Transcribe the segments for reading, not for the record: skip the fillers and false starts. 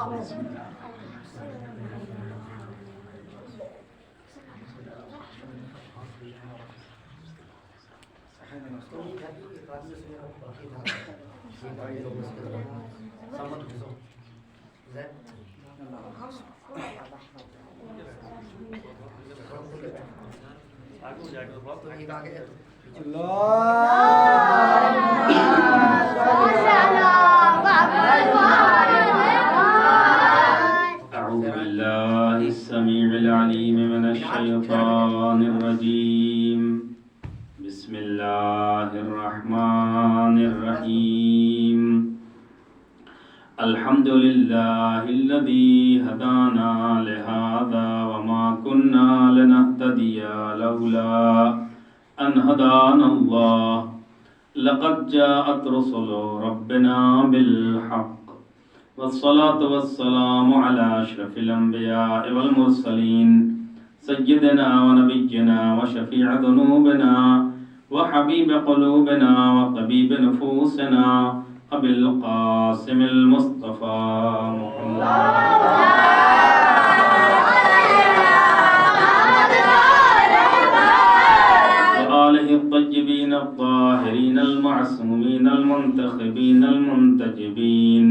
أعوذ بالله السميع العليم من الشيطان الرجيم بسم الله الرحمن الرحيم الحمد لله الذي هدانا لهذا وما كنا لنهتدي لولا أن هدانا الله لقد جاءت رسل ربنا بالحق والصلاة والسلام على أشرف الأنبياء والمرسلين سيدنا ونبينا وشفيع ذنوبنا وحبيب قلوبنا وطبيب نفوسنا أبي القاسم المصطفى محمد وآله الطيبين الطاهرين المعصومين المنتخبين المنتجبين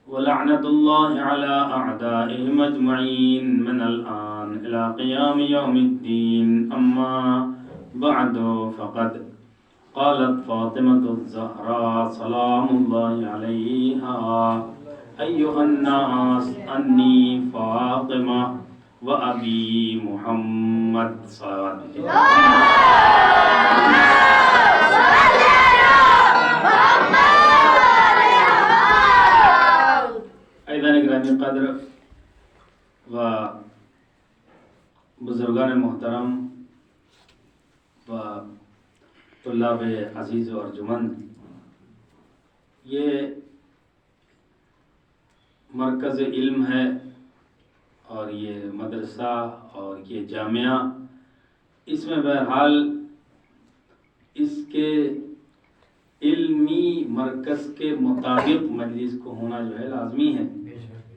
ولعنة الله على أعدائهم أجمعين من الآن إلى قيام يوم الدين أما بعد فقد قالت فاطمة الزهراء سلام الله عليها أيها الناس أني فاطمة وأبي محمد صلى الله ایضاً گرامی قدر و بزرگان محترم و طلاب عزیز و ارجمند، یہ مرکز علم ہے اور یہ مدرسہ اور یہ جامعہ، اس میں بہرحال اس کے علمی مرکز کے مطابق مجلس کو ہونا جو ہے لازمی ہے.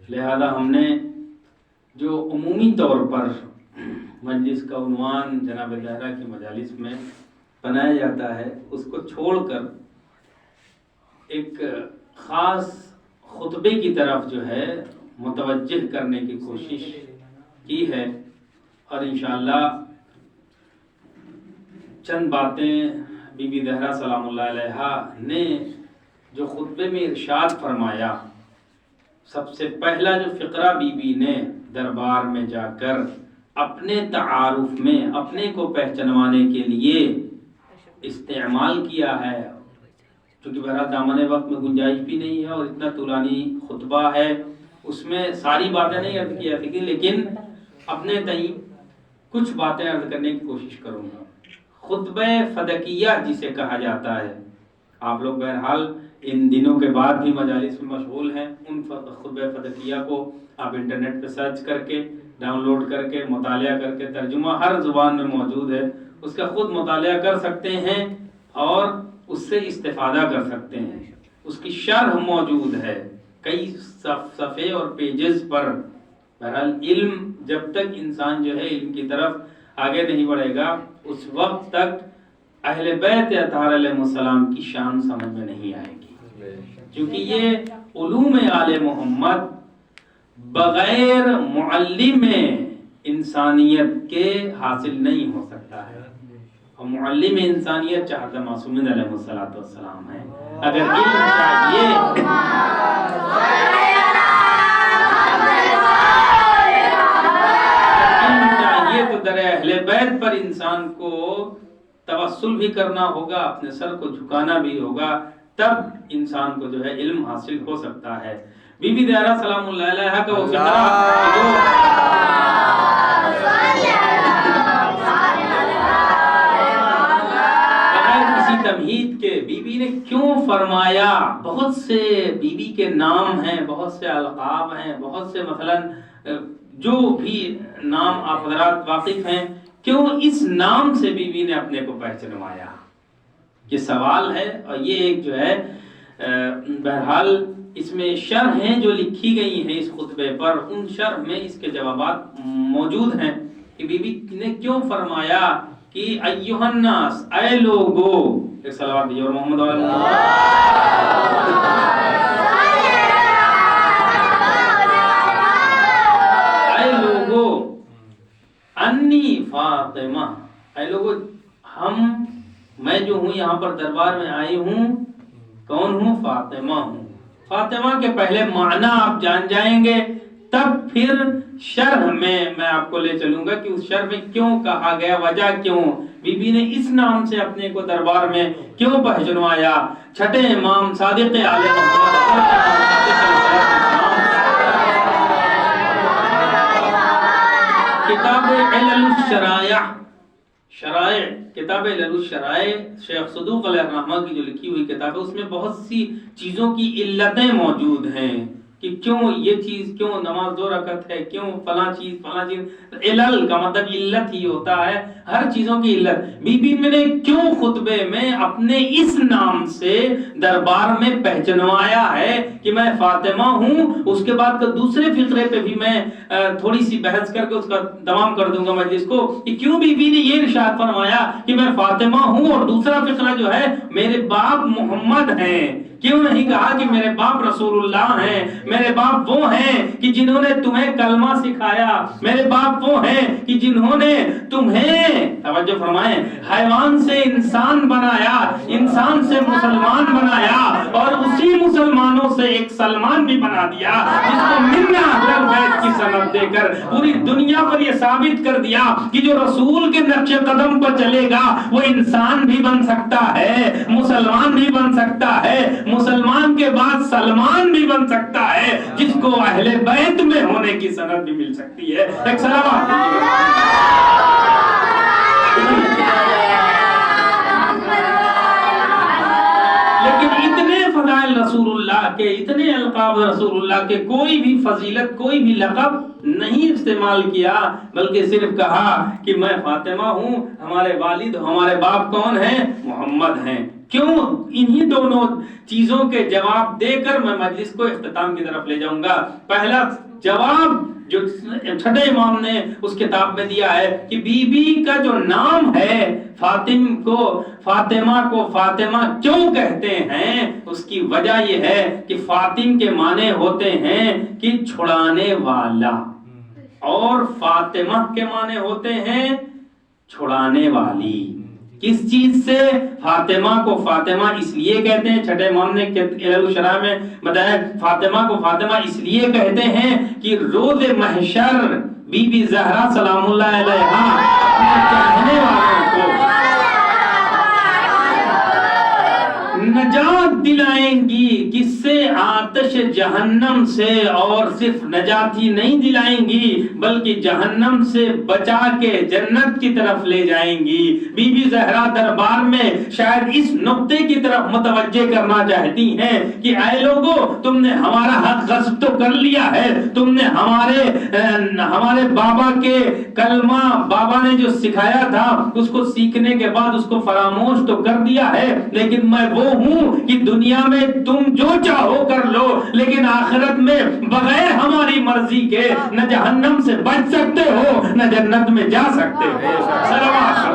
لہذا ہم نے جو عمومی طور پر مجلس کا عنوان جناب زہرا کی مجالس میں بنایا جاتا ہے اس کو چھوڑ کر ایک خاص خطبے کی طرف جو ہے متوجہ کرنے کی کوشش کی ہے، اور انشاءاللہ چند باتیں بی بی زہرا سلام اللہ علیہا نے جو خطبے میں ارشاد فرمایا. سب سے پہلا جو فقرہ بی بی نے دربار میں جا کر اپنے تعارف میں اپنے کو پہچنوانے کے لیے استعمال کیا ہے، چونکہ بہرحال دامن وقت میں گنجائش بھی نہیں ہے اور اتنا طولانی خطبہ ہے، اس میں ساری باتیں نہیں عرض کی جا سکتی، لیکن اپنے تئیں کچھ باتیں عرض کرنے کی کوشش کروں گا. خطبہ فدکیہ جسے کہا جاتا ہے، آپ لوگ بہرحال ان دنوں کے بعد بھی مجالس میں مشغول ہیں، ان خطبہ فدکیہ کو آپ انٹرنیٹ پہ سرچ کر کے ڈاؤن لوڈ کر کے مطالعہ کر کے، ترجمہ ہر زبان میں موجود ہے، اس کا خود مطالعہ کر سکتے ہیں اور اس سے استفادہ کر سکتے ہیں. اس کی شرح موجود ہے کئی صفحے اور پیجز پر. بہرحال علم جب تک انسان جو ہے علم کی طرف آگے نہیں بڑھے گا اس وقت تک اہل بیت اطہار علیہ السلام کی شان سمجھ میں نہیں آئے گی، کیونکہ یہ علوم آل محمد بغیر معلم انسانیت کے حاصل نہیں ہو سکتا ہے، اور معلم انسانیت چاہتا معصومین علیہ السلام ہے. اگر علم چاہیے تو در اہل بیت پر انسان کو توسل بھی کرنا ہوگا، اپنے سر کو جھکانا بھی ہوگا، تب انسان کو جو ہے علم حاصل ہو سکتا ہے. بی بی زہرا سلام اللہ علیہا کا وہ فقرہ بغیر کسی تمہید کے بی بی نے کیوں فرمایا. بہت سے بی بی کے نام ہیں، بہت سے القاب ہیں، بہت سے مثلا جو بھی نام آپ حضرات واقف ہیں، کیوں اس نام سے بی بی نے اپنے کو پہچنوایا؟ یہ سوال ہے، اور یہ ایک جو ہے بہرحال اس میں شرح ہیں جو لکھی گئی ہیں اس خطبے پر، ان شرح میں اس کے جوابات موجود ہیں کہ بی بی نے کیوں فرمایا کہ ایھا الناس، اے لوگو، ایک صلوات دیجیے اور محمد علیہ اے لوگو انی فاطمہ، اے لوگو میں جو ہوں یہاں پر دربار میں آئی ہوں، کون ہوں؟ فاطمہ ہوں۔ فاطمہ کے پہلے معنی آپ جان جائیں گے، تب پھر شرح میں آپ کو لے چلوں گا کہ اس شرح میں کیوں کہا گیا، وجہ کیوں بی بی نے اس نام سے اپنے کو دربار میں کیوں پہچنوایا۔ چھٹے امام صادق علیہ کتاب علل الشرائع، کتاب علل الشرائع شیخ صدوق علیہ الرحمہ کی جو لکھی ہوئی کتاب ہے، اس میں بہت سی چیزوں کی علتیں موجود ہیں کہ کیوں یہ چیز، کیوں نماز 2 رکعت ہے، کیوں فلاں چیز۔ علل کا مطلب علت ہی ہوتا ہے، ہر چیزوں کی علت۔ بی بی میں نے کیوں خطبے میں اپنے اس نام سے دربار میں پہچنوایا ہے کہ میں فاطمہ ہوں۔ اس کے بعد دوسرے فقرے پہ بھی میں تھوڑی سی بحث کر کے اس کا تمام کر دوں گا مجلس کو کہ کیوں بی بی نے یہ ارشاد فرمایا کہ میں فاطمہ ہوں، اور دوسرا فقرہ جو ہے میرے باپ محمد ہیں۔ کیوں نہیں کہا کہ میرے باپ رسول اللہ ہیں، میرے باپ وہ ہیں کہ جنہوں نے تمہیں کلمہ سکھایا، میرے باپ وہ ہیں کہ جنہوں نے تمہیں، توجہ فرمائیں، حیوان سے انسان بنایا، انسان سے مسلمان بنایا، اور اسی مسلمانوں سے ایک سلمان بھی بنا دیا، جس کو منا اہل بیت کی سند دے کر پوری دنیا پر یہ ثابت کر دیا کہ جو رسول کے نقش قدم پر چلے گا وہ انسان بھی بن سکتا ہے، مسلمان بھی بن سکتا ہے، مسلمان کے بعد سلمان بھی بن سکتا ہے، جس کو اہل بیت میں ہونے کی سند بھی مل سکتی ہے۔ ایک سلام۔ لیکن اتنے فضائل رسول اللہ کے، اتنے القاب رسول اللہ کے، کوئی بھی فضیلت، کوئی بھی لقب نہیں استعمال کیا، بلکہ صرف کہا کہ میں فاطمہ ہوں، ہمارے والد، ہمارے باپ کون ہیں؟ محمد ہیں۔ کیوں؟ انہی دونوں چیزوں کے جواب دے کر میں مجلس کو اختتام کی طرف لے جاؤں گا۔ پہلا جواب جو چھٹے امام نے اس کتاب میں دیا ہے کہ بی بی کا جو نام ہے فاطمہ کو فاطمہ کیوں کہتے ہیں، اس کی وجہ یہ ہے کہ فاطم کے معنی ہوتے ہیں کہ چھڑانے والا، اور فاطمہ کے معنی ہوتے ہیں چھڑانے والی۔ کس چیز سے؟ فاطمہ کو فاطمہ اس لیے کہتے ہیں، چھٹے امام نے علل الشرائع میں بتایا، فاطمہ کو فاطمہ اس لیے کہتے ہیں کہ روز محشر بی بی زہرا سلام اللہ علیہا اپنے چاہنے والوں کو نجات دلائیں گی، کس سے؟ آتش جہنم سے، اور صرف نجات ہی نہیں دلائیں گی بلکہ جہنم سے بچا کے جنت کی طرف لے جائیں گی۔ بی بی زہرا دربار میں شاید اس نقطے کی طرف متوجہ کرنا چاہتی ہیں کہ اے لوگو، تم نے ہمارا حق غصب تو کر لیا ہے، تم نے ہمارے بابا کے کلمہ، بابا نے جو سکھایا تھا اس کو سیکھنے کے بعد اس کو فراموش تو کر دیا ہے، لیکن میں وہ ہوں کہ دنیا میں تم جو چاہو کر لو، لیکن آخرت میں بغیر ہماری مرضی کے نہ جہنم سے بچ سکتے ہو نہ جنت میں جا سکتے ہو۔ صلوات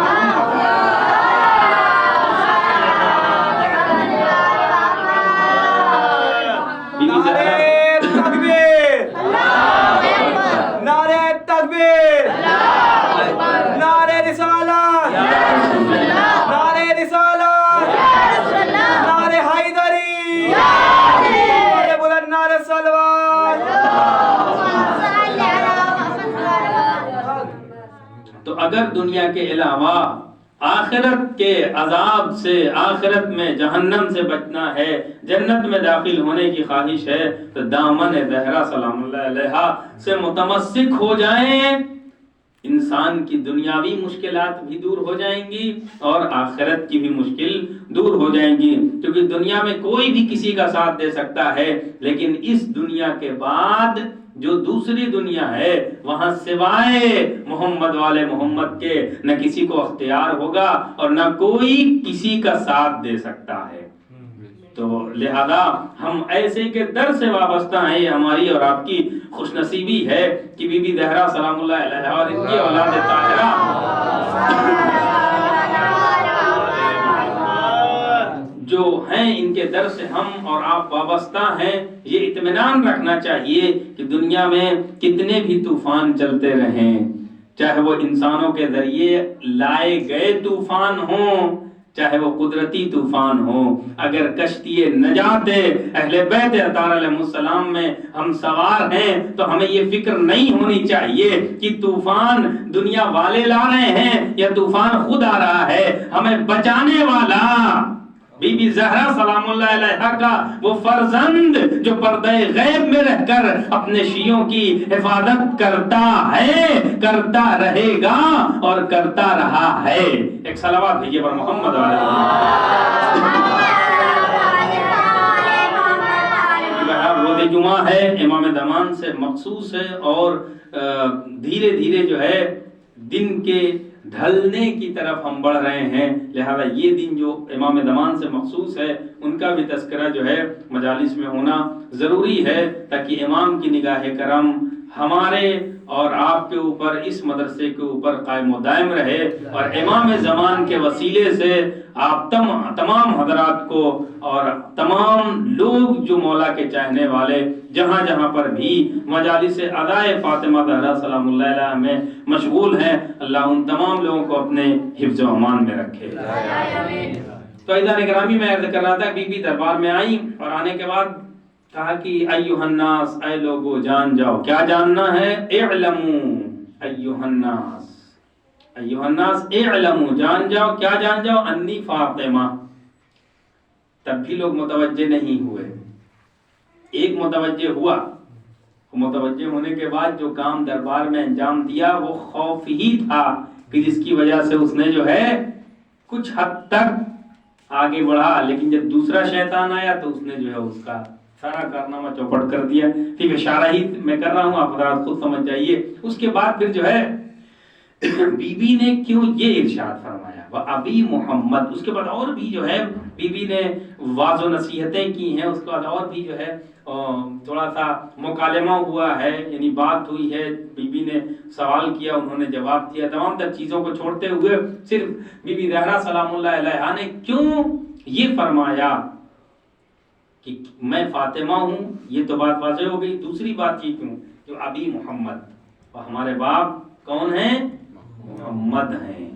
نعرہ تکبیر، نعرہ رسالت، نعرہ رسالت، نعرہ حیدری، نعرہ بلند، نعرہ صلوات۔ تو اگر دنیا کے علاوہ آخرت کے عذاب سے، آخرت میں جہنم سے بچنا ہے، جنت میں داخل ہونے کی خواہش ہے، تو دامن زہرا سلام اللہ علیہا سے متمسک ہو جائیں، انسان کی دنیاوی مشکلات بھی دور ہو جائیں گی اور آخرت کی بھی مشکل دور ہو جائیں گی، کیونکہ دنیا میں کوئی بھی کسی کا ساتھ دے سکتا ہے، لیکن اس دنیا کے بعد جو دوسری دنیا ہے وہاں سوائے محمد والے محمد کے نہ کسی کو اختیار ہوگا اور نہ کوئی کسی کا ساتھ دے سکتا ہے۔ تو لہذا ہم ایسے کے در سے وابستہ ہیں. یہ ہماری اور آپ کی خوش نصیبی ہے کہ بی بی زہرا سلام اللہ علیہا اور ان کی اولاد طاہرہ جو ہیں ان کے در سے ہم اور آپ وابستہ ہیں. یہ اطمینان رکھنا چاہیے کہ دنیا میں کتنے بھی طوفان چلتے رہیں، چاہے وہ انسانوں کے ذریعے لائے گئے طوفان ہوں، چاہے وہ قدرتی طوفان ہو، اگر کشتی نجات اہل بیت اطہار علیہ السلام میں ہم سوار ہیں تو ہمیں یہ فکر نہیں ہونی چاہیے کہ طوفان دنیا والے لا رہے ہیں یا طوفان خود آ رہا ہے. ہمیں بچانے والا بی بی زہرا سلام اللہ علیہا کا وہ فرزند جو پردہ غیب میں رہ کر اپنے شیعوں کی حفاظت کرتا ہے، کرتا رہے گا اور کرتا رہا ہے. ایک صلوات بھیجیے پر محمد علیہ روز جمعہ ہے، امام زمان سے مخصوص ہے اور دھیرے دھیرے جو ہے دن کے ڈھلنے کی طرف ہم بڑھ رہے ہیں. لہذا یہ دن جو امام زمان سے مخصوص ہے ان کا بھی تذکرہ جو ہے مجالس میں ہونا ضروری ہے تاکہ امام کی نگاہ کرم ہمارے اور آپ کے اوپر، اس مدرسے کے اوپر قائم و دائم رہے اور امام زمان کے وسیلے سے آپ تمام حضرات کو اور تمام لوگ جو مولا کے چاہنے والے جہاں جہاں پر بھی مجالس ادائے فاطمہ زہرا سلام اللہ علیہا میں مشغول ہیں، اللہ ان تمام لوگوں کو اپنے حفظ و امان میں رکھے. تو عزیزان گرامی، میں عرض کر رہا تھا بی بی دربار میں آئی اور آنے کے بعد کہا کہ ایھا الناس، اے لوگو جان جاؤ. کیا جاننا ہے؟ اعلموا ایھا الناس، ایھا الناس اعلموا، جان جاؤ. کیا جان جاؤ؟ انی فاطمہ. تب بھی لوگ متوجہ نہیں ہوئے. ایک متوجہ ہوا، متوجہ ہونے کے بعد جو کام دربار میں انجام دیا وہ خوف ہی تھا کہ جس کی وجہ سے اس نے جو ہے کچھ حد تک آگے بڑھا، لیکن جب دوسرا شیطان آیا تو اس نے جو ہے اس کا سارا کارنامہ چوپٹ کر دیا. ٹھیک، اشارہ ہی میں کر رہا ہوں، آپ حضرات خود سمجھ جائیے. اس کے بعد پھر جو ہے بی بی نے کیوں یہ ارشاد فرمایا ابھی محمد. اس کے بعد اور بھی جو ہے بی بی نے واضح نصیحتیں کی ہیں. اس کے بعد اور بھی جو ہے تھوڑا سا مکالمہ ہوا ہے، یعنی بات ہوئی ہے، بی بی نے سوال کیا، انہوں نے جواب دیا. تمام تر چیزوں کو چھوڑتے ہوئے صرف بی بی زہرا سلام اللہ علیہا نے کیوں یہ فرمایا کہ میں فاطمہ ہوں، یہ تو بات واضح ہو گئی. دوسری بات یہ کیوں کہ ابھی محمد، اور ہمارے باپ کون ہیں؟ محمد ہیں.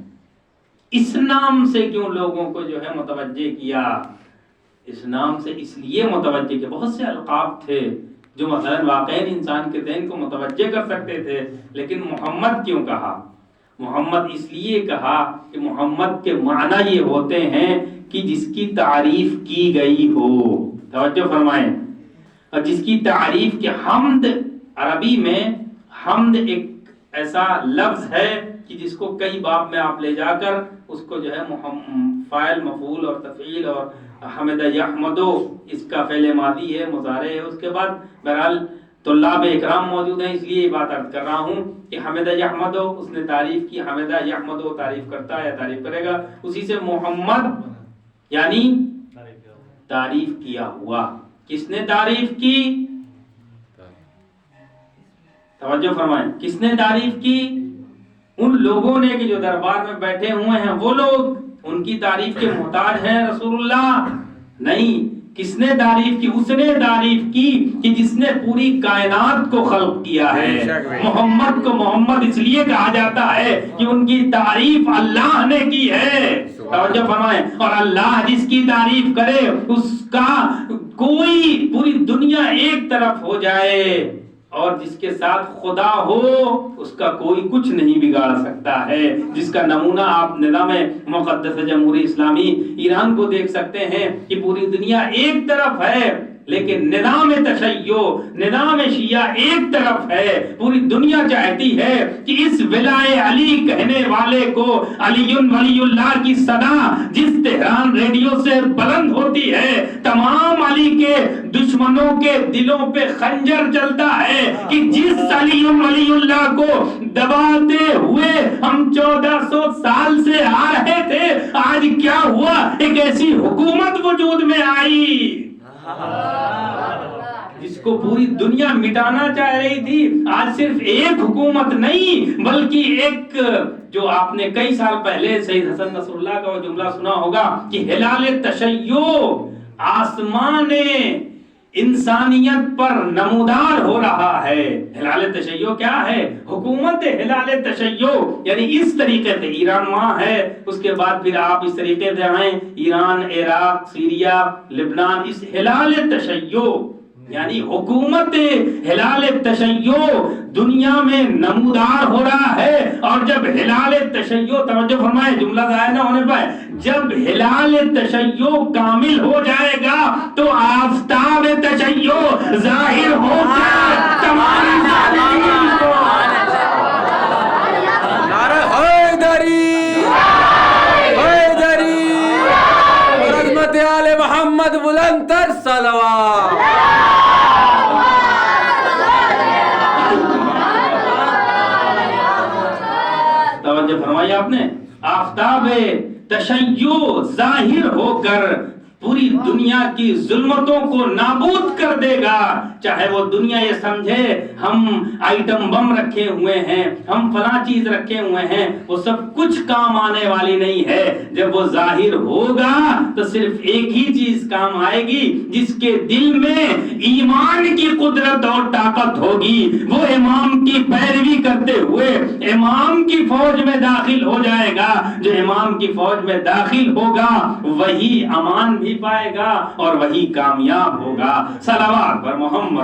اس نام سے کیوں لوگوں کو جو ہے متوجہ کیا؟ اس نام سے اس لیے متوجہ کہ بہت سے القاب تھے جو مثلا واقعی انسان کے ذہن کو متوجہ کر سکتے تھے، لیکن محمد کیوں کہا؟ محمد اس لیے کہا کہ محمد کے معنی یہ ہوتے ہیں کہ جس کی تعریف کی گئی ہو. توجہ فرمائیں. اور جس کی تعریف کے حمد، عربی میں حمد ایک ایسا لفظ ہے کہ جس کو کئی باب میں آپ لے جا کر اس کو جو ہے فاعل، مفعول اور تفعیل اور حمد یحمدو، اس کا فعل ماضی ہے، مضارع ہے. اس کے بعد بہرحال طلاب اکرام موجود ہیں اس لیے یہ بات عرض کر رہا ہوں کہ حمد یحمدو، اس نے تعریف کی، حمد یحمدو تعریف کرتا ہے یا تعریف کرے گا. اسی سے محمد یعنی تعریف کیا ہوا. کس نے تعریف کی؟ توجہ فرمائیں، کس نے تعریف کی؟ ان لوگوں نے کہ جو دربار میں بیٹھے ہوئے ہیں، وہ لوگ ان کی تعریف کے محتاج ہیں رسول اللہ نہیں. کس نے تعریف کی؟ اس نے تعریف کی کہ جس نے پوری کائنات کو خلق کیا ہے. محمد کو محمد اس لیے کہا جاتا ہے کہ ان کی تعریف اللہ نے کی ہے. توجہ فرمائیں. اور اللہ جس کی تعریف کرے اس کا کوئی پوری دنیا ایک طرف ہو جائے اور جس کے ساتھ خدا ہو اس کا کوئی کچھ نہیں بگاڑ سکتا ہے. جس کا نمونہ آپ نظام مقدس جمہوری اسلامی ایران کو دیکھ سکتے ہیں کہ پوری دنیا ایک طرف ہے لیکن نظام تشیع، نظام شیعہ ایک طرف ہے، پوری دنیا چاہتی ہے کہ اس ولائے علی کہنے والے کو، علی ولی اللہ کی صدا جس تہران ریڈیو سے بلند ہوتی ہے، تمام علی کے دشمنوں کے دلوں پہ خنجر چلتا ہے کہ جس علی ولی اللہ کو دباتے ہوئے ہم 1400 سال سے آ رہے تھے، آج کیا ہوا؟ ایک ایسی حکومت وجود میں آئی جس کو پوری دنیا مٹانا چاہ رہی تھی۔ آج صرف ایک حکومت نہیں بلکہ ایک، جو آپ نے کئی سال پہلے سید حسن نصر اللہ کا وہ جملہ سنا ہوگا کہ ہلال تشیع آسمان انسانیت پر نمودار ہو رہا ہے۔ ہلال تشیع کیا ہے؟ حکومت ہلال تشیع، یعنی اس طریقے سے ایران وہاں ہے، اس کے بعد پھر آپ اس طریقے سے آئیں ایران، عراق، سیریا، لبنان، اس ہلال تشیع یعنی حکومت ہلال تشیع دنیا میں نمودار ہو رہا ہے۔ اور جب ہلال تشیع، توجہ فرمائے جملہ ضائع نہ ہونے پائے، جب ہلال تشیع کامل ہو جائے گا تو آفتاب تشیع ظاہر ہو کر تمام ظالمین کو نعرہ حیدری، حیدری اور عظمت آل محمد بلند تر صلوات۔ توجہ فرمائی آپ نے، آفتاب تشیع ظاہر ہو کر پوری دنیا کی ظلمتوں کو نابود کر دے گا۔ چاہے وہ دنیا یہ سمجھے ہم آئٹم بم رکھے ہوئے ہیں، ہم فلاں چیز رکھے ہوئے ہیں، وہ سب کچھ کام آنے والی نہیں ہے۔ جب وہ ظاہر ہوگا تو صرف ایک ہی چیز کام آئے گی، جس کے دل میں ایمان کی قدرت اور طاقت ہوگی، وہ امام کی پیروی کرتے ہوئے امام کی فوج میں داخل ہو جائے گا۔ جو امام کی فوج میں داخل ہوگا وہی امان بھی پائے گا اور وہی کامیاب ہوگا۔ صلوات پر محمد۔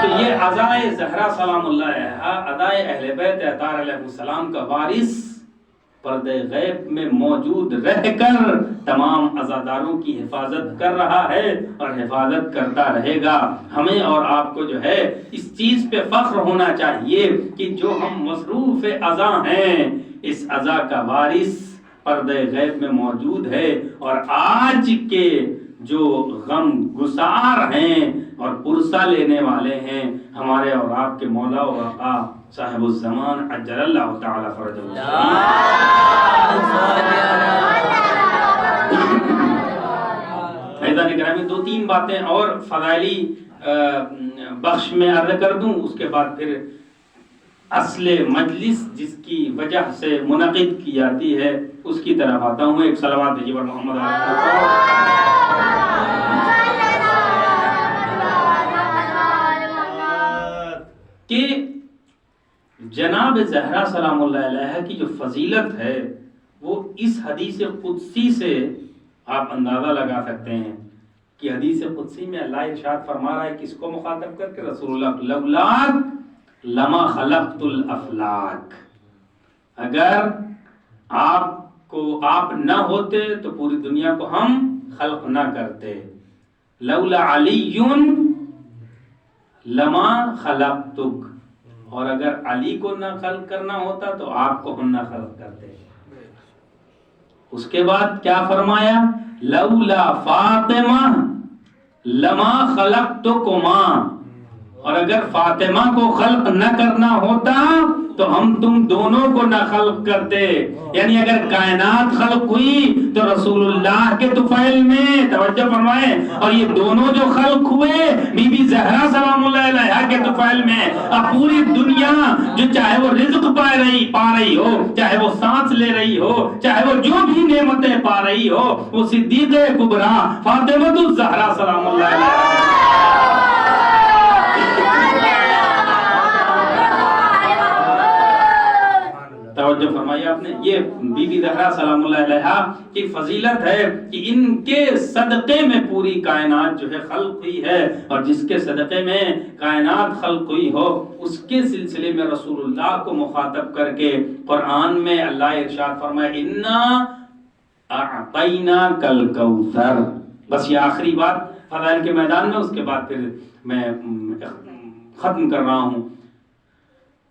تو یہ عزائے زہرا سلام اللہ علیہا، عزائے اہل بیت اطہار علیہ السلام کا وارث پردے غیب میں موجود رہ کر تمام عزاداروں کی حفاظت کر رہا ہے اور حفاظت کرتا رہے گا۔ ہمیں اور آپ کو جو ہے اس چیز پہ فخر ہونا چاہیے کہ جو ہم مصروف عزا ہیں، اس عزا کا وارث پردے غیب میں موجود ہے، اور آج کے جو غم گسار ہیں اور پرسہ لینے والے ہیں، ہمارے اور آپ کے مولا و آقا صاحب الزمان عجل اللہ تعالی فرجہ۔ عزیزان گرامی، دو تین باتیں اور فضائلی بخش میں عرض کر دوں، اس کے بعد پھر اصل مجلس جس کی وجہ سے منعقد کی جاتی ہے اس کی طرف آتا ہوں۔ ایک صلوات بھیجیے پر محمد کہ جناب زہرا سلام اللہ علیہ کی جو فضیلت ہے وہ اس حدیث قدسی سے آپ اندازہ لگا سکتے ہیں کہ حدیث قدسی میں اللہ ارشاد فرما رہا ہے کس کو مخاطب کر کے؟ رسول اللہ، لولاک لما خلقت الافلاک، اگر آپ نہ ہوتے تو پوری دنیا کو ہم خلق نہ کرتے۔ لولا علی لما خلقتک، اور اگر علی کو نہ خلق کرنا ہوتا تو آپ کو ہم نہ خلق کرتے۔ اس کے بعد کیا فرمایا؟ لولا فاطمہ لما خلقتکما، اور اگر فاطمہ کو خلق نہ کرنا ہوتا تو ہم تم دونوں کو نہ خلق کرتے۔ یعنی اگر کائنات خلق ہوئی تو رسول اللہ کے طفیل میں، توجہ فرمائیں، اور یہ دونوں جو خلق ہوئے بی بی زہرا سلام اللہ علیہا کے طفیل میں، اب پوری دنیا جو چاہے وہ رزق پا رہی ہو، چاہے وہ سانس لے رہی ہو، چاہے وہ جو بھی نعمتیں پا رہی ہو، وہ صدیقہ کبریٰ فاطمہ الزہرا سلام اللہ علیہا۔ توجہ فرمائی آپ نے، یہ بی بی زہرا سلام اللہ علیہا کی فضیلت ہے کہ ان کے صدقے میں پوری کائنات جو ہے خلق ہوئی ہے، اور جس کے صدقے میں کائنات خلق ہوئی ہو اس کے سلسلے میں رسول اللہ کو مخاطب کر کے قرآن میں اللہ ارشاد فرمائے انا اعطیناک الکوثر. بس یہ آخری بات فضائل کے میدان میں، اس کے بعد پھر میں ختم کر رہا ہوں.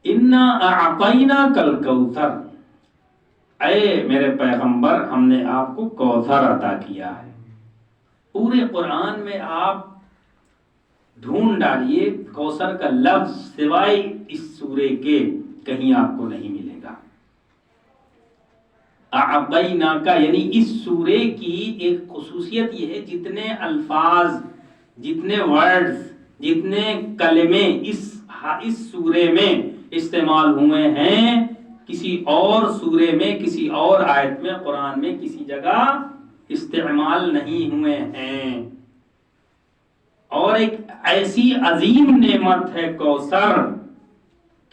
انا اعطیناک الکوثر، اے میرے پیغمبر ہم نے آپ کو کوثر عطا کیا ہے. پورے قرآن میں آپ ڈھونڈ ڈالیے کوثر کا لفظ سوائے اس سورے کے کہیں آپ کو نہیں ملے گا. اعطیناک یعنی اس سورے کی ایک خصوصیت یہ ہے، جتنے الفاظ، جتنے ورڈز، جتنے کلمے اس سورے میں استعمال ہوئے ہیں، کسی اور سورے میں، کسی اور آیت میں، قرآن میں کسی جگہ استعمال نہیں ہوئے ہیں. اور ایک ایسی عظیم نعمت ہے کوثر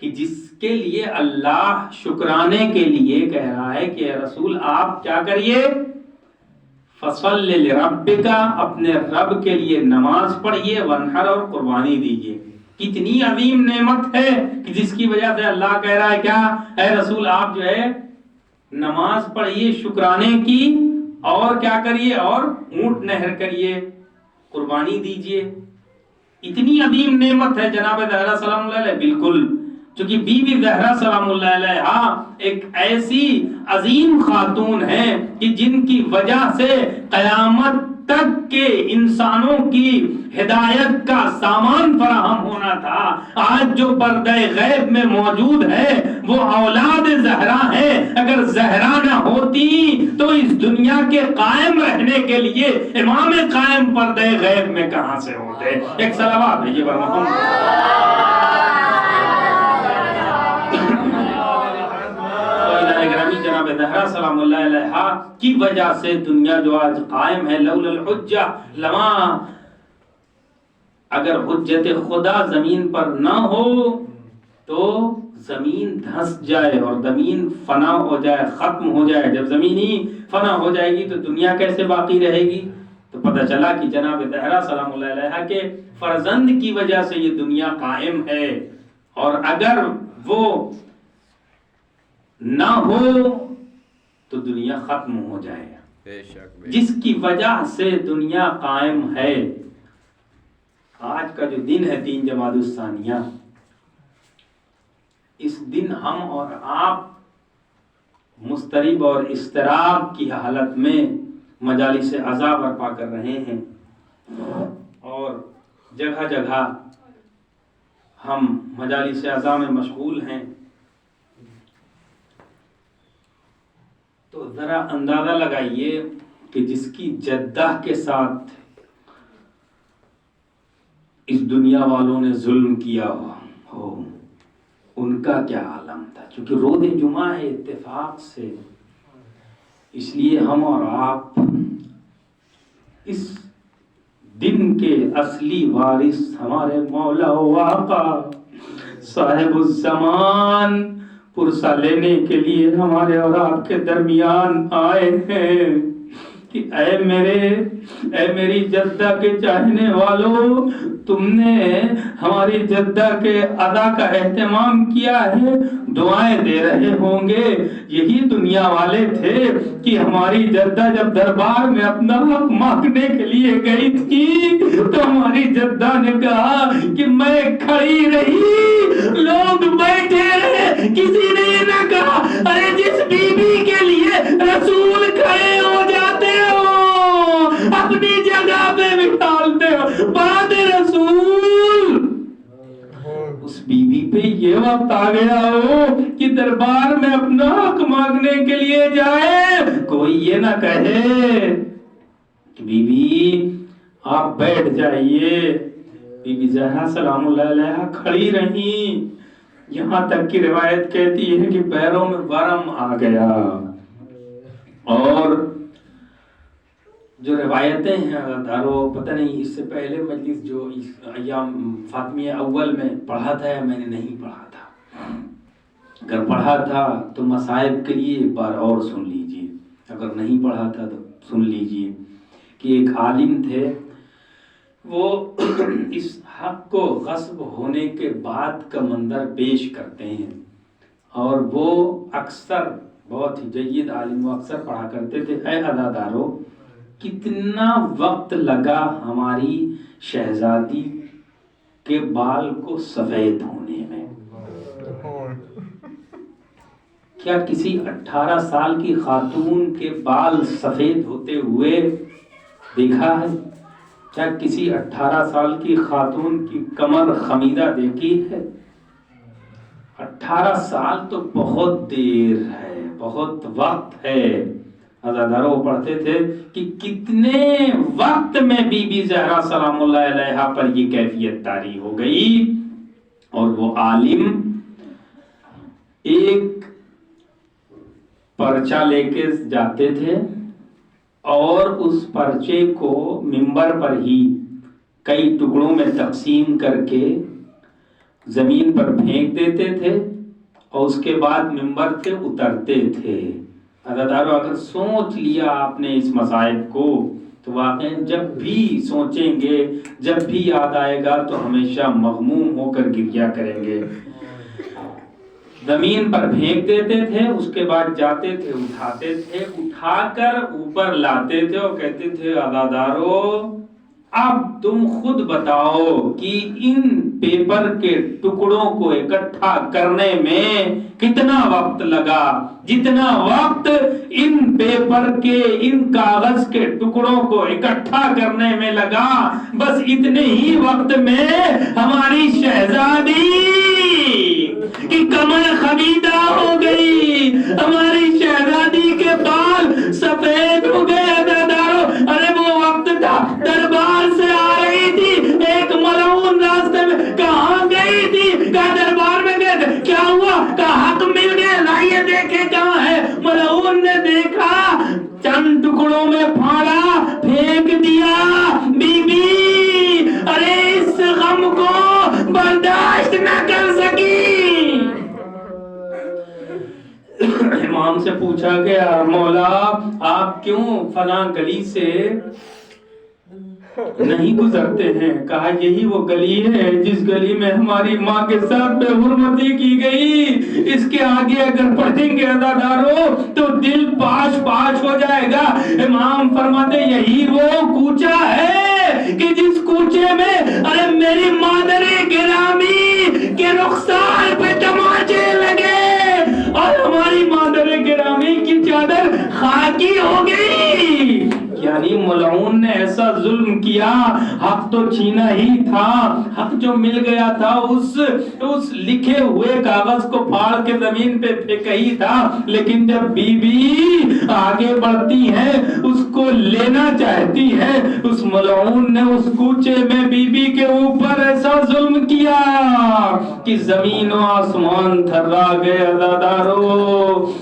کہ جس کے لیے اللہ شکرانے کے لیے کہہ رہا ہے کہ اے رسول آپ کیا کریے، فصل لربک، اپنے رب کے لیے نماز پڑھیے، وانحر، اور قربانی دیجیے. کتنی عظیم نعمت ہے کہ جس کی وجہ سے اللہ کہہ رہا ہے کیا، اے رسول آپ جو ہے نماز پڑھیے شکرانے کی، اور کیا کریے، اور اونٹ نہر کریے، قربانی دیجیے. اتنی عظیم نعمت ہے جناب زہرا سلام اللہ علیہ. بالکل، چونکہ بی بی زہرا سلام اللہ علیہ ایک ایسی عظیم خاتون ہے کہ جن کی وجہ سے قیامت تک کے انسانوں کی ہدایت کا سامان فراہم ہونا تھا. آج جو پردہ غیب میں موجود ہے وہ اولاد زہرا ہے. اگر زہرا نہ ہوتی تو اس دنیا کے قائم رہنے کے لیے امام قائم پردہ غیب میں کہاں سے ہوتے. ایک صلوات بھیجیے بر محمد. جناب زہرا سلام اللہ علیہ کی وجہ سے دنیا جو آج قائم ہے. لولا الحجہ لما، اگر حجت خدا زمین پر نہ ہو تو زمین دھس جائے اور زمین فنا ہو جائے، ختم ہو جائے. جب زمین ہی فنا ہو جائے گی تو دنیا کیسے باقی رہے گی؟ تو پتہ چلا کہ جناب زہرا سلام اللہ علیہ کے فرزند کی وجہ سے یہ دنیا قائم ہے. اور اگر وہ نہ ہو تو دنیا ختم ہو جائے گا. جس کی وجہ سے دنیا قائم ہے. آج کا جو دن ہے 3 جمادی الثانیہ، اس دن ہم اور آپ مضطرب اور اضطراب کی حالت میں مجالس عزا برپا کر رہے ہیں، اور جگہ جگہ ہم مجالس عزا میں مشغول ہیں. تو ذرا اندازہ لگائیے کہ جس کی جدہ کے ساتھ اس دنیا والوں نے ظلم کیا ہو ان کا کیا عالم تھا. چونکہ روز جمعہ ہے اتفاق سے، اس لیے ہم اور آپ اس دن کے اصلی وارث ہمارے مولا و آقا صاحب الزمان پرسہ لینے کے لیے ہمارے اور آپ کے درمیان آئے ہیں کہ اے میری جدہ کے چاہنے والوں، تم نے ہماری جدہ کے ادا کا اہتمام کیا ہے، دعائیں دے رہے ہوں گے. یہی دنیا والے تھے کہ ہماری جدہ جب دربار میں اپنا حق مانگنے کے لیے گئی تھی تو ہماری جدہ نے کہا کہ میں کھڑی رہی، لوگ بیٹھے رہے، کسی نے یہ نہ کہا ارے جس بی بی کے لیے رسول کھڑے ہو جاتے ہو اپنی جگہ پہ بٹھالتے ہو بعد رسول. اس بی بی پہ یہ وقت آ گیا ہو کہ دربار میں اپنا حق مانگنے کے لیے جائے، کوئی یہ نہ کہے کہ بی بی آپ بیٹھ جائیے. بی بی زہرا سلام اللہ علیہ کھڑی رہیں، یہاں تک کی روایت کہتی ہے کہ پیروں میں ورم آ گیا. اور جو روایتیں ہیں دارو پتہ نہیں اس سے پہلے مجلس جو ایام فاطمیہ اول میں پڑھا تھا یا میں نے نہیں پڑھا تھا، اگر پڑھا تھا تو مصائب کے لیے ایک بار اور سن لیجئے، اگر نہیں پڑھا تھا تو سن لیجئے کہ ایک عالم تھے، وہ اس حق کو غصب ہونے کے بعد کا منظر پیش کرتے ہیں، اور وہ اکثر بہت ہی جید عالم، وہ اکثر پڑھا کرتے تھے، اے عزادارو کتنا وقت لگا ہماری شہزادی کے بال کو سفید ہونے میں؟ کیا کسی 18 سال کی خاتون کے بال سفید ہوتے ہوئے دیکھا ہے؟ کیا کسی 18 سال کی خاتون کی کمر خمیدہ دیکھی ہے؟ 18 سال تو بہت دیر ہے، بہت وقت ہے۔ عزادارو پڑھتے تھے کہ کتنے وقت میں بی بی زہرا سلام اللہ علیہا پر یہ کیفیت طاری ہو گئی، اور وہ عالم ایک پرچہ لے کے جاتے تھے اور اس پرچے کو منبر پر ہی کئی ٹکڑوں میں تقسیم کر کے زمین پر پھینک دیتے تھے اور اس کے بعد منبر سے اترتے تھے۔ عزادارو اگر سوچ لیا آپ نے اس مصائب کو تو واقعی جب بھی سوچیں گے، جب بھی یاد آئے گا تو ہمیشہ مغموم ہو کر گریہ کریں گے۔ زمین پر پھینک دیتے تھے، اس کے بعد جاتے تھے، اٹھاتے تھے، اٹھا کر اوپر لاتے تھے اور کہتے تھے عزادارو اب تم خود بتاؤ کہ ان پیپر کے ٹکڑوں کو اکٹھا کرنے میں کتنا وقت لگا؟ جتنا وقت ان پیپر کے، ان کاغذ کے ٹکڑوں کو اکٹھا کرنے میں لگا، بس اتنے ہی وقت میں ہماری شہزادی کی کمر خمیدہ ہو گئی، ہماری شہزادی کے بال سفید ہو گئے۔ عزادارو ارے وہ وقت تھا، دربار سے آ رہی تھی، ایک ملعون راستے میں، کہاں گئی تھی؟ کہا دربار میں گئے تھے، کیا ہوا؟ کہا حق مل گئے، لائیے دیکھے کہاں ہے۔ ملعون نے دیکھا، چند ٹکڑوں میں پھاڑا، پھینک دیا۔ بی بی ارے اس غم کو برداشت نہ کر سکی۔ امام سے پوچھا گیا مولا آپ کیوں فلاں گلی سے نہیں گزرتے ہیں؟ کہا یہی وہ گلی ہے جس گلی میں ہماری ماں کے ساتھ بے حرمتی کی گئی، اس کے آگے اگر پڑھیں گے عزادارو تو دل پاش پاش ہو جائے گا۔ امام فرماتے یہی وہ کوچہ ہے کہ جس کوچے میں ارے میری مادر گرامی کے رخسار پہ تماچے لگے اور ہماری مادر گرامی کی چادر خاکی ہو گئی۔ یعنی ملعون نے ایسا ظلم کیا، حق تو چھینا ہی تھا، حق جو مل گیا تھا اس لکھے ہوئے کاغذ کو پھاڑ کے زمین پہ پھینکا ہی تھا، لیکن جب بی بی آگے بڑھتی ہے، اس کو لینا چاہتی ہے، اس ملعون نے اس کوچے میں بی بی کے اوپر ایسا ظلم کیا کہ زمین و آسمان تھرا گئے۔ عزادارو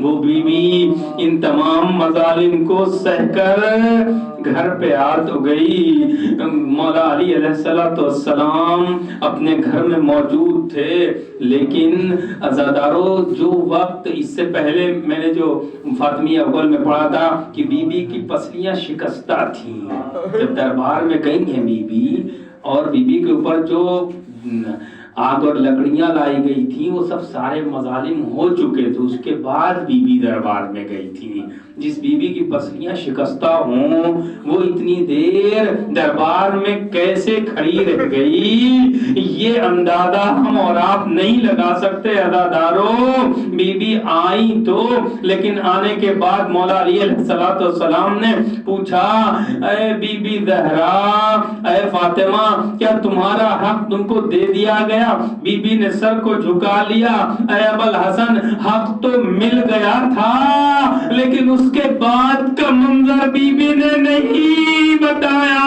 وہ بی بی ان تمام مظالم کو سہ کر گھر پہ آ تو گئی۔ مولا علی علیہ السلام اپنے گھر میں موجود تھے، لیکن عزادارو جو وقت اس سے پہلے میں نے جو فاطمی اول میں پڑھا تھا کہ بی بی کی پسلیاں شکستہ تھیں، جب دربار میں گئی ہیں بی بی اور بی بی کے اوپر جو آگ اور لکڑیاں لائی گئی تھی وہ سب سارے مظالم ہو چکے تھے، اس کے بعد بی بی دربار میں گئی تھی۔ جس بی بی کی پسلیاں شکستہ ہوں وہ اتنی دیر دربار میں کیسے کھڑی رہ گئی، یہ اندازہ ہم اور آپ نہیں لگا سکتے۔ عزادارو بی بی آئی تو، لیکن آنے کے بعد مولا علی علیہ السلام نے پوچھا اے بی بی زہرا، اے فاطمہ کیا تمہارا حق تم کو دے دیا گیا؟ بی بی نے سر کو جھکا لیا، اے ابوالحسن حق تو مل گیا تھا، لیکن اس کے بعد کا منظر بی بی نے نہیں بتایا۔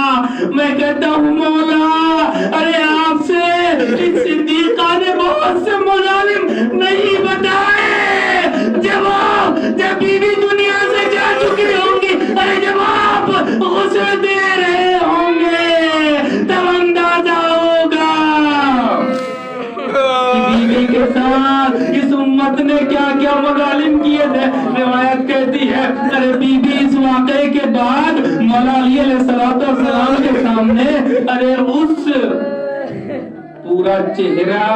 میں کہتا ہوں مولا ارے آپ سے صدیقہ نے بہت سے مظالم نہیں بتائے، جب بی بی دنیا سے جا چکی ہوں گی، ارے جب آپ غسل دے رہے ہوں گے تب اندازہ ہوگا بی بی کے ساتھ اس امت نے کیا کیا مظالم کیے تھے۔ روایت کہتی ہے ارے بی بی اس واقعے کے بعد مولا علی علیہ السلام کے سامنے ارے اس پورا چہرہ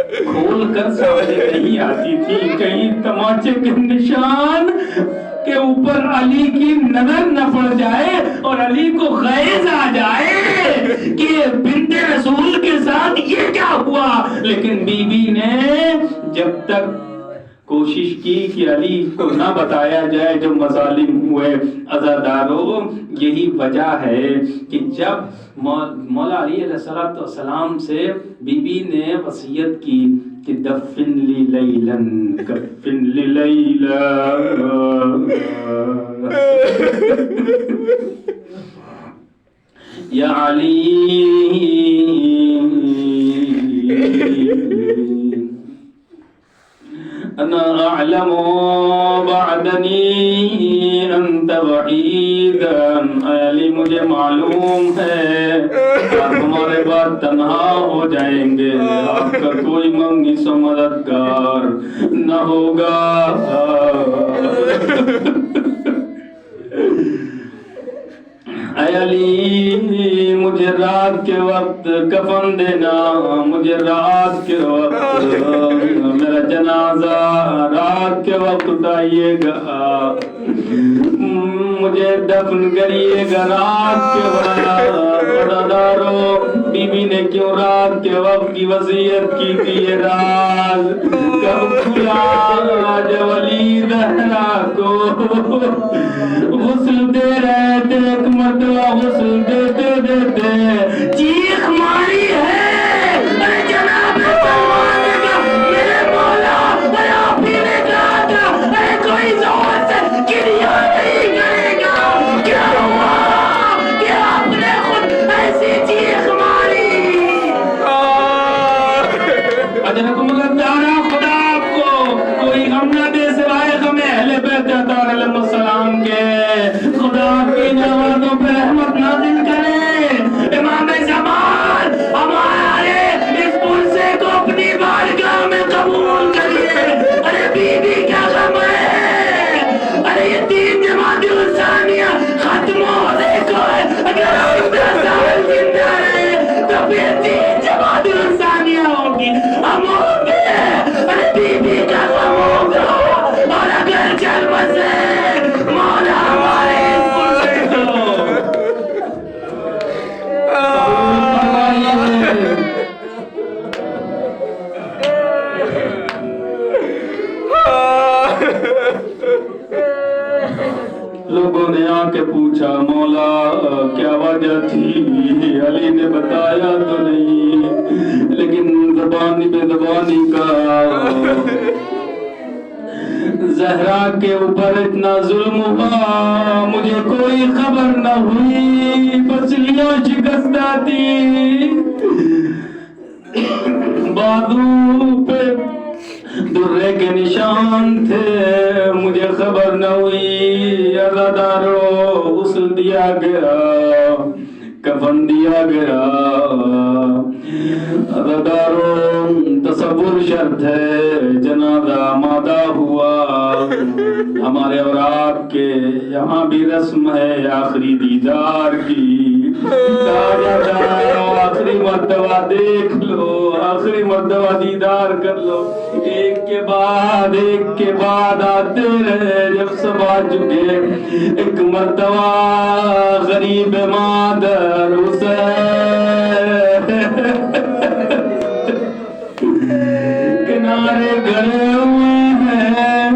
کھول کر سامنے نہیں آتی تھی، کہیں تماچے کے نشان کے اوپر علی کی نظر نہ پڑ جائے اور علی کو غیظ آ جائے کہ بنت رسول کے ساتھ یہ کیا ہوا. لیکن بی بی نے جب تک کوشش کی کہ علی کو نہ بتایا جائے جو مظالم ہوئے عزاداروں. یہی وجہ ہے کہ جب مولا علی علیہ السلام سے بی بی نے وصیت کی کہ دفن لی لیلن کفن لی لیلا، یا علی انا اعلم بعدنی انت وحیدا، علی مجھے معلوم ہے آپ ہمارے بعد تنہا ہو جائیں گے، آپ کا کوئی منگیس و مددگار نہ ہوگا. اے علی مجھے رات کے وقت کفن دینا، مجھے رات کے وقت میرا جنازہ رات کے وقت اٹھائیے گا، مجھے دفن کریے گا رات کے وقت. برادرو، بی بی نے کیوں رات کے وقت کی وصیت کی تھی؟ یہ راز کب کھلا جب علی زہرا کو غسل دے رہے تھے. ایک مرتبہ غسل دیتے دیتے چیخ ماری ہے، ارے جناب سلمان نے کہا میرے مولا، ارے آپ ہی نے کہا تھا ارے کوئی زور سے کریا نہیں کرے گا، کیا ہوا کہ آپ نے خود ایسی چیخ ماری؟ اجرکم اللہ تعالیٰ، خدا آپ کو کوئی غم نہ دے سوائے غم اہل بیت اطہار علیہ السلام کے. خدا آپ کی نعمتوں پہ رحمت نازل کرے. امام زمان ہمارے اس پرسے کو اپنی بارگاہ میں قبول کریے. ارے بی بی کیا غم ہے، ارے یہ 3 جماعت الثانیہ ختم ہونے کو ہے. اگر ہم 10 سال زندہ رہے تو پھر 3 جماعت الثانیہ ہوگی، ہم ہوں گے. ارے بی بی کا غم ہوگا، اور اگر چل بسے مولا ہمارے اس پرسے کو لوگوں نے آ کے پوچھا مولا کیا وجہ تھی؟ علی نے بتایا تو نہیں، لیکن زبانی بے زبانی کا زہرا کے اوپر اتنا ظلم ہوا، مجھے کوئی خبر نہ ہوئی، پسلیاں شکستہ تھی، بازو پہ درے کے نشان تھے، مجھے خبر نہ ہوئی. عزادارو، غسل دیا گیا، کفن دیا گیا. عزادارو، تصور شرط ہے، جنازہ آمادہ ہوا. ہمارے اور آپ کے یہاں بھی رسم ہے آخری دیدار کی. کہا جاتا ہے آخری مرتبہ دیکھ لو، آخری مرتبہ دیدار کر لو. ایک کے بعد آتے رہے، جب سب آ چکے، ایک مرتبہ غریب مادر حسین کنارے گھڑے ہوئے ہیں،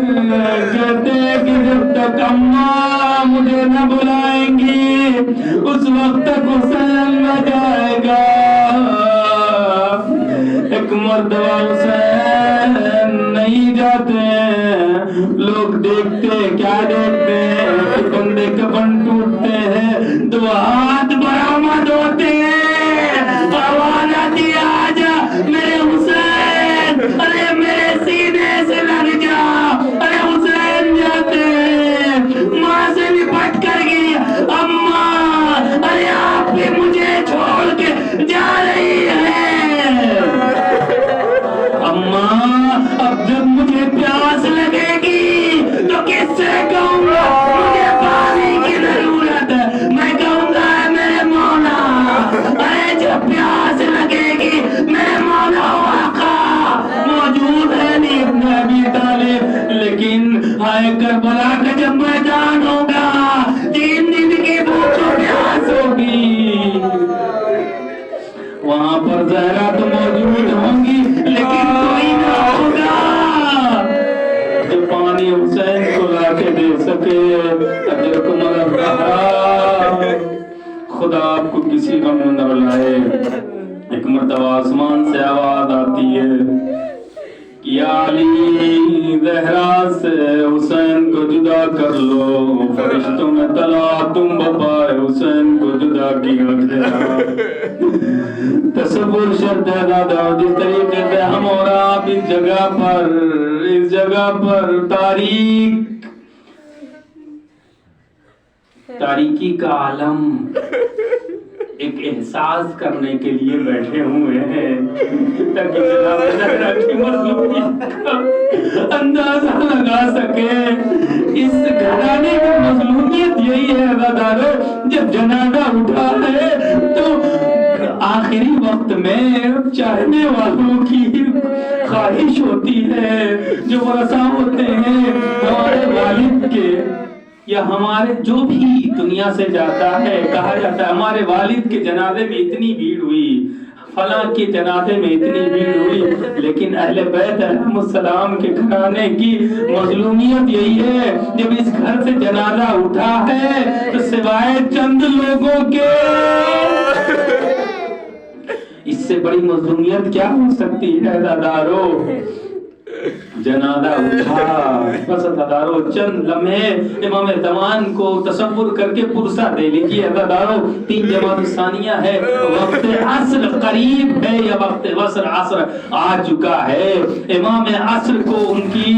کہتے کہ جب تک اماں مجھے نہ بلائیں گی اس وقت تک حسین نہ جائے گا. ایک مرتبہ حسین نہیں جاتے ہیں، لوگ دیکھتے کیا دیکھتے ہیں، بندے کفن ٹوٹتے ہیں، 2 ہاتھ برآمد ہوتے ہیں، آواز آتی ہے آجا میرے حسین، ارے میرے سینے سے لگ جا. ارے حسین جاتے ہیں، ماں سے لپٹ کر گئی، اماں ارے آپ بھی مجھے چھوڑ کے جا رہی ہے. اماں اب جب مجھے پیاس لگے گی تو کس سے کہوں گا مجھے پانی کی ضرورت ہے؟ میں کہوں گا اور زہرا تو موجود ہوں گی لیکن کوئی نہ ہوگا جو پانی حسین کو لا کے دے سکے. اجرکم الزہرا. خدا آپ کو کسی غم میں نہ لائے. ایک مرتبہ آسمان سے آواز آتی ہے یا علی زہرا سے حسین کو جدا کر لو. فرشتوں میں تلا تم بپائے حسین کو جدا کیا گیا. تصور شرط ہے دادا جس طریقے سے ہم اور آپ اس جگہ پر تاریکی کا عالم ایک احساس کرنے کے لیے بیٹھے ہوئے ہیں تاکہ جناب زہرا کی مظلومیت کا اندازہ لگا سکے. اس گھرانے کی مظلومیت یہی ہے عزادارو. جب جنازہ اٹھا ہے تو آخری وقت میں چاہنے والوں کی خواہش ہوتی ہے, جو ورثہ ہوتے ہیں ہمارے والد کے یا ہمارے جو بھی دنیا سے جاتا ہے, کہا جاتا ہے ہمارے والد کے جنازے میں اتنی بھیڑ ہوئی, فلاں کے جنازے میں اتنی بھیڑ ہوئی. لیکن اہل بیت علیہ السلام کے گھرانے کی مظلومیت یہی ہے جب اس گھر سے جنازہ اٹھا ہے تو سوائے چند لوگوں کے اس سے بڑی مظلومیت کیا ہو سکتی ہے عزادارو. جنازہ اٹھا بس عزادارو چند لمحے امام زمان کو تصور کر کے پرسہ دے لیجیے عزادارو. 3 جمادی الثانیہ ہے, وقت عصر قریب ہے یا وقت عصر آ چکا ہے. امام عصر کو ان کی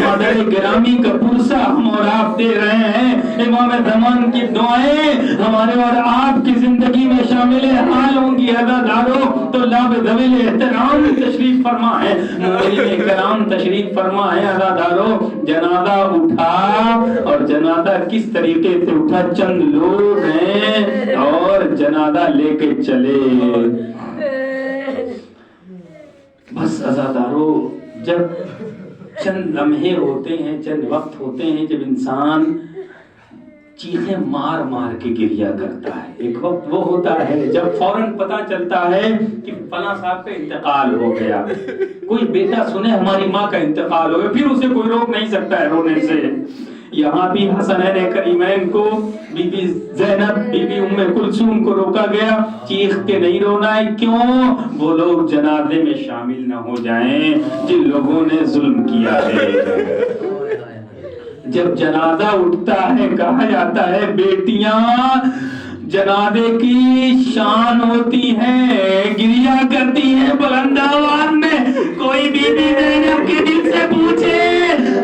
مادر گرامی کا پرسہ ہم اور آپ دے رہے ہیں. امام زمان کی دعائیں ہمارے اور آپ کی زندگی میں شامل حال ہوں گی عزادارو. تو لاب ذویل احترام تشریف فرما ہے, مومنین کرام تشریف فرما ہے عزادارو. جنازہ اٹھا اور جنازہ کس طریقے سے اٹھا, چند لوگ ہیں اور جنازہ لے کے چلے. بس عزادارو جب چند لمحے ہوتے ہیں, چند وقت ہوتے ہیں جب انسان چیخیں مار مار کے گریا کرتا ہے. ایک وقت وہ ہوتا ہے جب فوراً پتا چلتا ہے کہ فلاں صاحب کا انتقال ہو گیا. کوئی بیٹا سنے ہماری ماں کا انتقال ہو گیا, پھر اسے کوئی روک نہیں سکتا ہے رونے سے. یہاں بھی حسنین کریمین کو بی بی زینب, بی بی ام کلثوم کو روکا گیا, چیخ کے نہیں رونا ہے. کیوں؟ وہ لوگ جنازے میں شامل نہ ہو جائیں جن لوگوں نے ظلم کیا ہے. جب جنازہ اٹھتا ہے کہا جاتا ہے بیٹیاں جنازے کی شان ہوتی ہیں, گریا کرتی ہیں بلند آواز میں. کوئی بی بی زینب کے دل سے پوچھے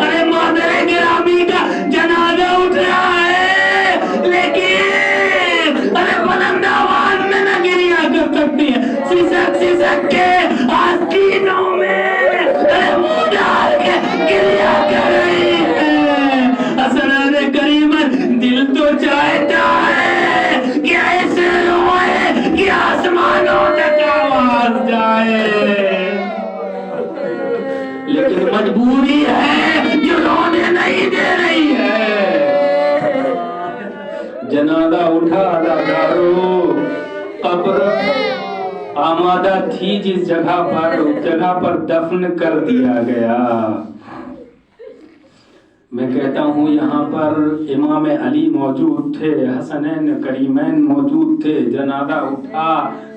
ارے مادر گرامی کا جنازہ اٹھ رہا ہے, لیکن ارے بلند آواز میں نہ گریا کر سکتی ہے. سسک کے آستینوں میں ارے منہ ڈال کے گریا کر رہی ہے. حسنین کریمین دل تو چاہتا ہے کہ ایسے روئے کہ آسمانوں تک آواز جائے, لیکن مجبوری ہے جو رونے نہیں دے رہی ہے. جنازہ اٹھا عزادارو, قبر آمادہ تھی جس جگہ پر, اس جگہ پر دفن کر دیا گیا. میں کہتا ہوں یہاں پر امام علی موجود تھے, حسنین کریمین موجود تھے, جنازہ اٹھا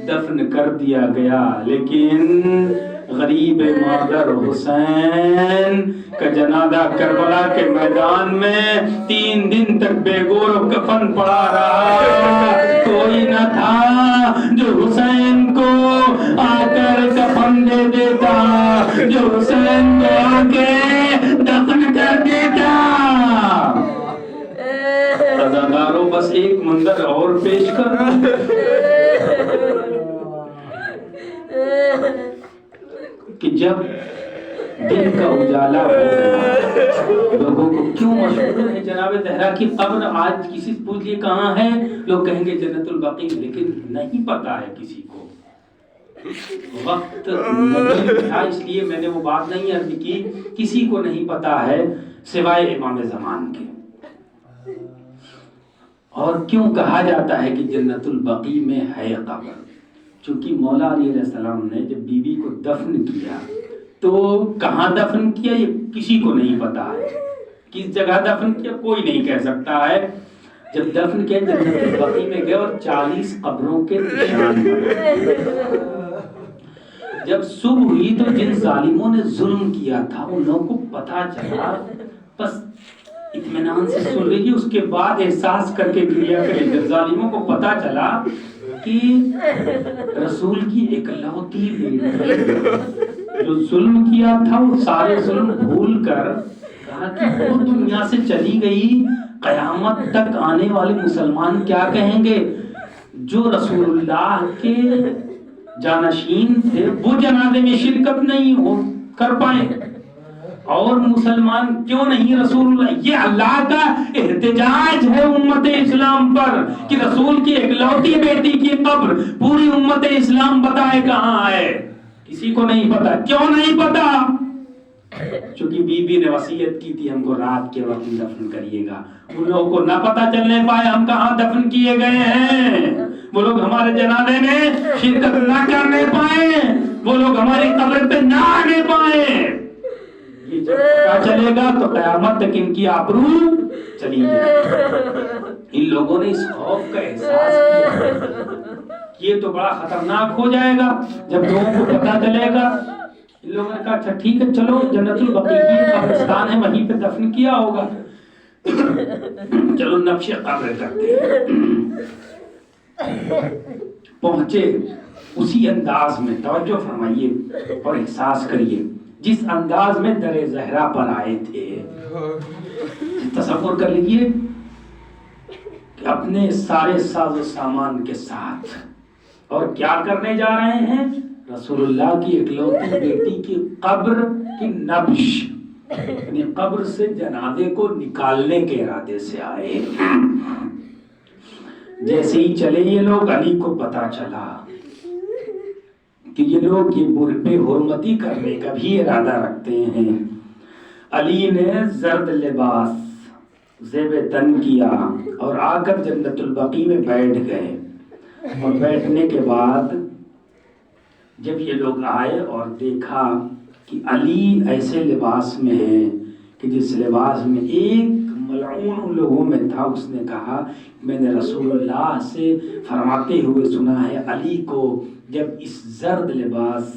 دفن کر دیا گیا. لیکن غریب مادر حسین کا جنازہ کربلا کے میدان میں 3 دن تک بے گور و کفن پڑا رہا. کوئی نہ تھا جو حسین کو آ کر کفن دے دیتا, جو حسین کو آ کے دفن کر دیتا. عزادارو بس ایک منظر اور پیش کر, کہ جب دن کا اجالا ہو گیا لوگوں کو کیوں مشہور ہے جناب زہرا کی قبر. آج کسی سے پوچھ لیے کہاں ہے, لوگ کہیں گے جنت البقیع, لیکن نہیں پتا ہے کسی کو. وقت نہیں تھا اس لیے میں نے وہ بات نہیں عرض کی, کسی کو نہیں پتا ہے سوائے امام زمان کے. اور کیوں کہا جاتا ہے کہ جنت البقیع میں ہے قبر؟ چونکہ مولا علی علیہ السلام نے جب بی بی کو دفن کیا تو کہاں دفن کیا یہ کسی کو نہیں پتا ہے، کس جگہ دفن کیا کوئی نہیں کہہ سکتا ہے۔ جب دفن کیا جنت البقیع میں گئے اور 40 قبروں کے نشان بنے۔ جب صبح ہوئی تو جن ظالموں نے ظلم کیا تھا ان لوگوں کو پتا چلا، بس اطمینان سے سن لیجیے، اس کے بعد احساس کر کے کریا کریں۔ جب ظالموں کو پتا چلا کہ رسول کی اکلوتی بیٹی جو ظلم کیا تھا وہ سارے ظلم بھول کر کہا کہ وہ دنیا سے چلی گئی، قیامت تک آنے والے مسلمان کیا کہیں گے؟ جو رسول اللہ کے جانشین تھے وہ جنازے میں شرکت نہیں کر پائے، اور مسلمان کیوں نہیں رسول اللہ؟ یہ اللہ کا احتجاج ہے امت اسلام پر کہ رسول کی اکلوتی بیٹی کی قبر پوری امت اسلام بتائے کہاں ہے، کسی کو نہیں پتا۔ کیوں نہیں پتا؟ چونکہ بی بی نے وصیت کی تھی ہم کو رات کے وقت دفن کریے گا، ان لوگوں کو نہ پتا چلنے پائے ہم کہاں دفن کیے گئے ہیں، وہ لوگ ہمارے جنازے میں شرکت نہ کرنے پائے، وہ لوگ ہماری قبر پہ نہ آنے پائے۔ یہ جب پتا چلے گا تو قیامت تک ان کی آبرو چلی جائے۔ ان لوگوں نے اس خوف کا احساس کیا، یہ تو بڑا خطرناک ہو جائے گا جب لوگوں کو پتا چلے گا۔ ان لوگوں نے کہا اچھا ٹھیک ہے چلو جنت البقیع کی قبرستان ہے وہیں پہ دفن کیا ہوگا، چلو نبش قبر کرتے ہیں۔ پہنچے اسی انداز میں، توجہ فرمائیے اور احساس کریے، جس انداز میں در زہرا پر آئے تھے۔ تصور کر لیجئے کہ اپنے سارے ساز و سامان کے ساتھ، اور کیا کرنے جا رہے ہیں؟ رسول اللہ کی اکلوتی بیٹی کی قبر کی نبش، یعنی قبر سے جنازے کو نکالنے کے ارادے سے آئے۔ جیسے ہی چلے یہ لوگ، علی کو پتا چلا کہ یہ لوگ یہ بے حرمتی کرنے کا بھی ارادہ رکھتے ہیں۔ علی نے زرد لباس زیب تن کیا اور آ کر جنت البقیع میں بیٹھ گئے، اور بیٹھنے کے بعد جب یہ لوگ آئے اور دیکھا کہ علی ایسے لباس میں ہے کہ جس لباس میں ایک ملعون ان لوگوں میں تھا، اس نے کہا میں نے رسول اللہ سے فرماتے ہوئے سنا ہے علی کو جب اس زرد لباس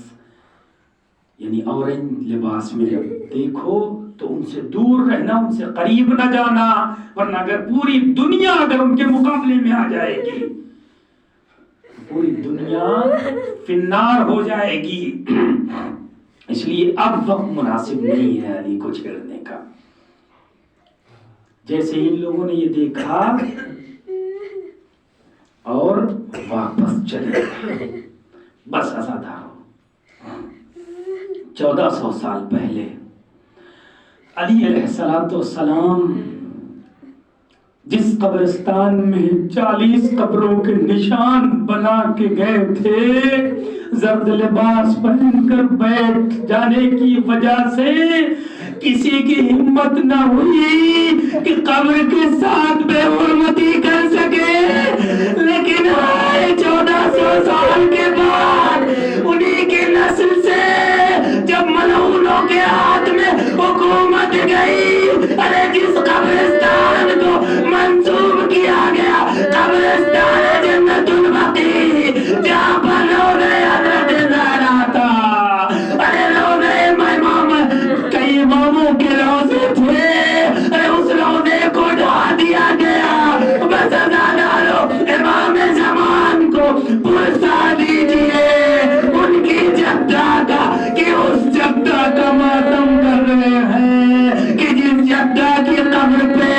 یعنی اورنج لباس میں جب دیکھو تو ان سے دور رہنا، ان سے قریب نہ جانا، ورنہ اگر پوری دنیا اگر ان کے مقابلے میں آ جائے گی پوری دنیا فی النار ہو جائے گی۔ اس لیے اب وقت مناسب نہیں ہے علی کو چھیڑنے کا۔ جیسے ان لوگوں نے یہ دیکھا اور واپس چلے بس ازادار ہو۔ 1400 سال پہلے علی علیہ السلام جس قبرستان میں 40 قبروں کے نشان بنا کے گئے تھے، زرد لباس پہن کر بیٹھ جانے کی وجہ سے کسی کی ہمت نہ ہوئی کہ قبر کے ساتھ بے حرمتی کر سکے، لیکن آئے 1400 سال کے بعد انہی کی نسل سے جب ملعونوں کے ہاتھ میں حکومت گئی، ارے جس قبرستان کو منسوب کیا گیا قبرستان جنت البقیع، جہاں پر روضہ حضرت زہرا تھا، ارے روضہ امام کئی اماموں کے روضے تھے، ارے اس روضے کو ڈھا دیا گیا۔ بس ازادارو امام زمان کو پرسا دیجئے ان کی جدہ کا کہ اس جدہ کا ماتم کر رہے ہیں کہ جس جدہ کی قبر پہ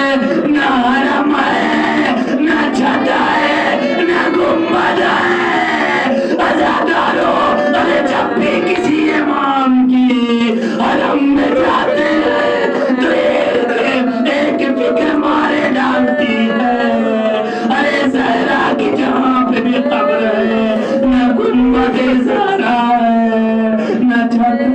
نہ حرم ہے، نہ چھت ہے، نہ گنبد ہے۔ ازادارو ارے جب بھی کسی امام کی حرم میں جاتے ہیں تو ایک فکر مارے ڈالتی ہے، ارے زہرا کی جہاں پہ بھی قبر ہے نہ گنبد زہرا ہے نہ چھت ہے۔